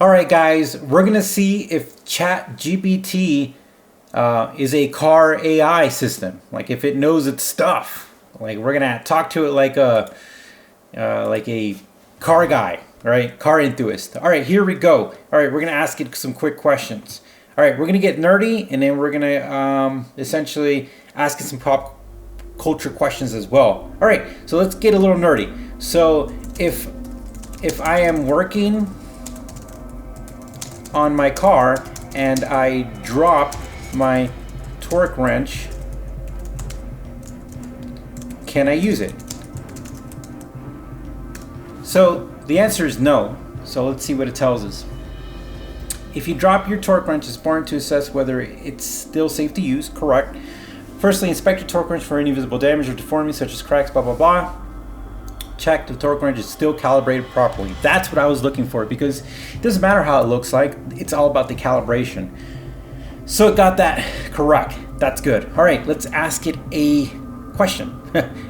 All right, guys, we're going to see if ChatGPT is a car AI system. Like if it knows its stuff. Like we're going to talk to it like a car guy, right? Car enthusiast. All right, here we go. All right, we're going to ask it some quick questions. All right, we're going to get nerdy, and then we're going to essentially ask it some pop culture questions as well. All right, so let's get a little nerdy. So if I am working on my car and I drop my torque wrench, can I use it? So the answer is no. So let's see what it tells us. If you drop your torque wrench, it's important to assess whether it's still safe to use. Correct. Firstly, inspect your torque wrench for any visible damage or deformity such as cracks, blah, blah, blah. Check the torque wrench is still calibrated properly. That's what I was looking for, because it doesn't matter how it looks like. It's all about the calibration. So it got that correct. That's good. All right, let's ask it a question,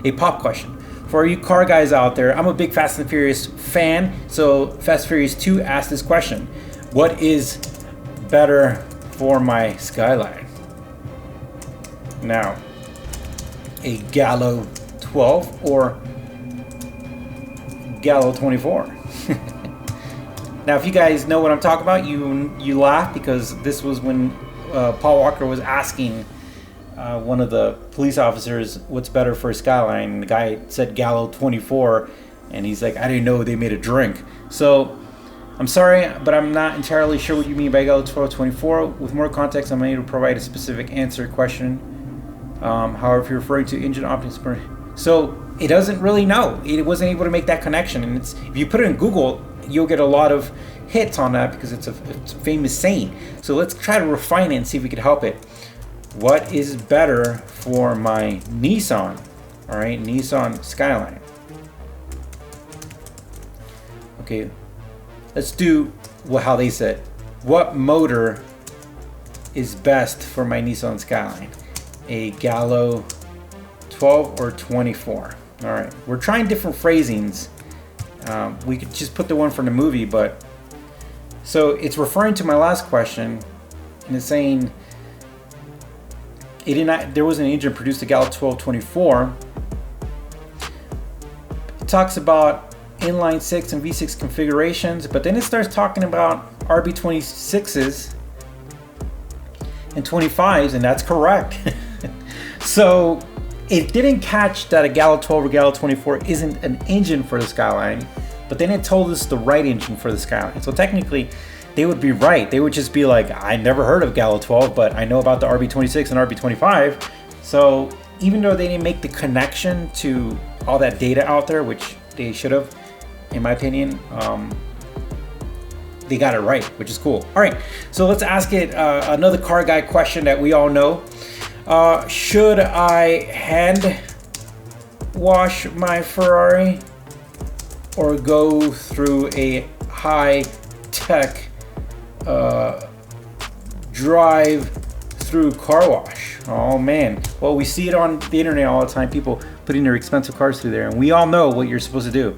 a pop question. For you car guys out there, I'm a big Fast and Furious fan. So Fast and Furious 2 asked this question. What is better for my Skyline? Now, a Gallo 12 or Gallo 24. Now, if you guys know what I'm talking about, you laugh, because this was when Paul Walker was asking one of the police officers what's better for a Skyline, and the guy said Gallo 24, and he's like, I didn't know they made a drink. So I'm sorry, but I'm not entirely sure what you mean by Gallo 12 24. With more context, I'm able to provide a specific answer question. However, if you're referring to engine optics, so it doesn't really know. It wasn't able to make that connection. And if you put it in Google, you'll get a lot of hits on that, because it's a famous saying. So let's try to refine it and see if we can help it. What is better for my Nissan? All right, Nissan Skyline. Okay, let's do how they said. What motor is best for my Nissan Skyline? A Gallo 12 or 24? All right, we're trying different phrasings. We could just put the one from the movie, but so it's referring to my last question, and it's saying there was an engine produced a Gallo 1224. It talks about inline 6 and V6 configurations, but then it starts talking about RB26s and 25s, and that's correct. So it didn't catch that a Gallo 12 or Gallo 24 isn't an engine for the Skyline, but then it told us the right engine for the Skyline. So technically, they would be right. They would just be like, I never heard of Gallo 12, but I know about the RB26 and RB25. So even though they didn't make the connection to all that data out there, which they should have, in my opinion, they got it right, which is cool. All right, so let's ask it another car guy question that we all know. Should I hand wash my Ferrari or go through a high-tech drive-through car wash? Oh man, well, we see it on the internet all the time, people putting their expensive cars through there, and we all know what you're supposed to do.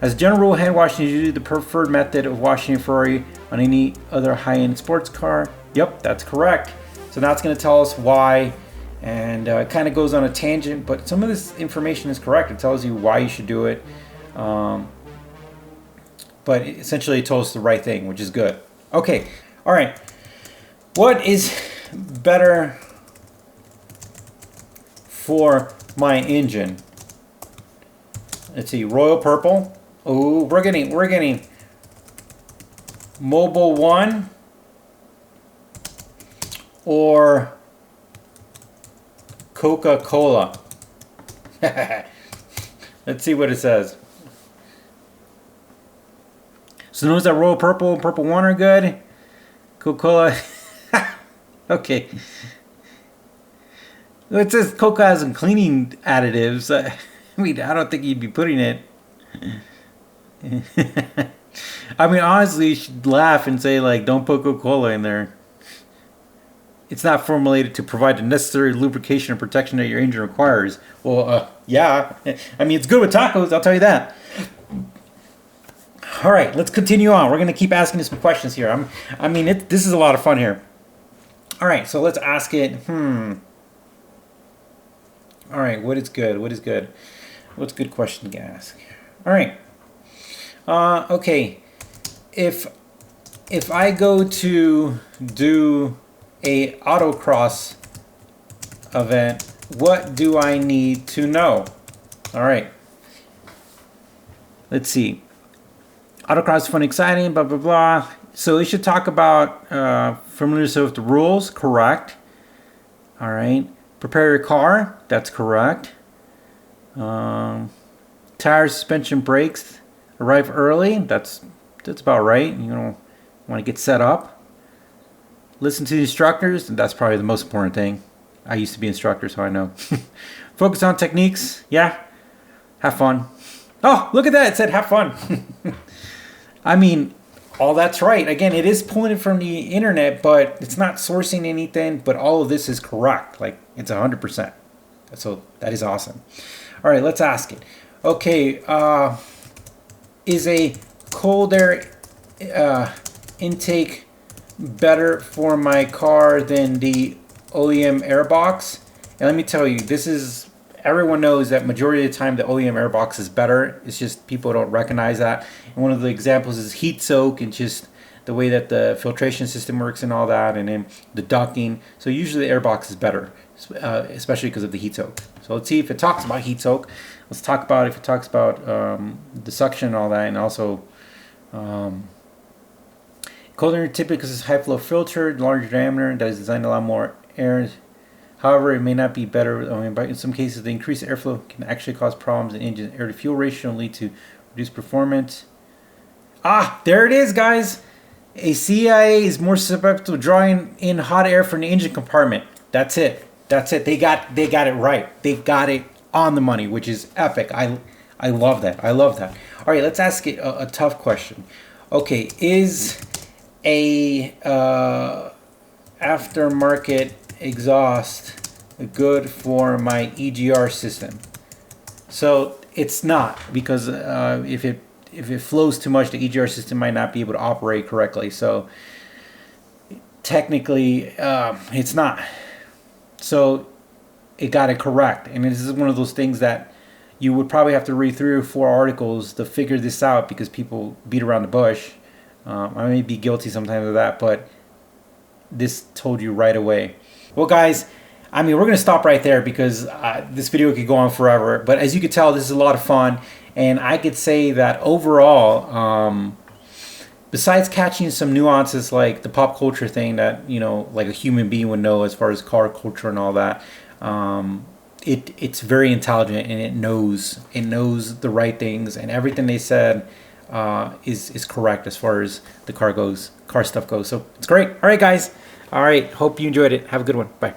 As a general rule, hand washing is usually the preferred method of washing a Ferrari on any other high-end sports car. Yep, that's correct. So now it's going to tell us why, and it kind of goes on a tangent, but some of this information is correct. It tells you why you should do it, but essentially it told us the right thing, which is good. Okay, all right. What is better for my engine? Let's see, Royal Purple. Oh, we're getting Mobile One or Coca-Cola. Let's see what it says. So notice that Royal Purple and Purple One are good. Coca-Cola. Okay. It says Coca has some cleaning additives. I mean, I don't think you'd be putting it. I mean, honestly, you should laugh and say, like, don't put Coca-Cola in there. It's not formulated to provide the necessary lubrication and protection that your engine requires. Well, yeah. I mean, it's good with tacos, I'll tell you that. All right, let's continue on. We're going to keep asking you some questions here. This is a lot of fun here. All right, so let's ask it. All right, what is good? What is good? What's a good question to ask? All right. Okay. If I go to do a autocross event, what do I need to know? All right. Let's see. Autocross is fun, exciting, blah, blah, blah. So it should talk about familiarity with the rules, correct. All right. Prepare your car, that's correct. Tires, suspension, brakes, arrive early, that's about right. You know, want to get set up. Listen to the instructors, that's probably the most important thing. I used to be an instructor, so I know. Focus on techniques, yeah. Have fun. Oh, look at that, it said have fun. I mean, all that's right. Again, it is pulling it from the internet, but it's not sourcing anything, but all of this is correct. Like, it's 100%. So that is awesome. All right, let's ask it. Okay, is a cold air intake better for my car than the OEM airbox? And let me tell you, everyone knows that majority of the time the OEM airbox is better. It's just people don't recognize that. And one of the examples is heat soak and just the way that the filtration system works and all that, and then the ducting. So usually the airbox is better, especially because of the heat soak. So let's see if it talks about heat soak. Let's talk about if it talks about the suction and all that, and also cold air typically because it's high flow filter, larger diameter that is designed to allow more air. However, it may not be better. But in some cases, the increased airflow can actually cause problems in engine air-to-fuel ratio and lead to reduced performance. Ah, there it is, guys. A CIA is more susceptible to drawing in hot air from the engine compartment. That's it. That's it. They got it right. They got it on the money, which is epic. I love that. I love that. All right, let's ask it a tough question. Okay, is a aftermarket exhaust good for my EGR system? So it's not, because if it flows too much, the EGR system might not be able to operate correctly. So technically, it's not. So it got it correct, and this is one of those things that you would probably have to read 3 or 4 articles to figure this out, because people beat around the bush. I may be guilty sometimes of that, but this told you right away. Well, guys, I mean, we're going to stop right there because this video could go on forever. But as you can tell, this is a lot of fun. And I could say that overall, besides catching some nuances like the pop culture thing that, you know, like a human being would know as far as car culture and all that, it's very intelligent, and it knows the right things, and everything they said is correct as far as the car stuff goes. So it's great. All right, guys. All right. Hope you enjoyed it. Have a good one. Bye.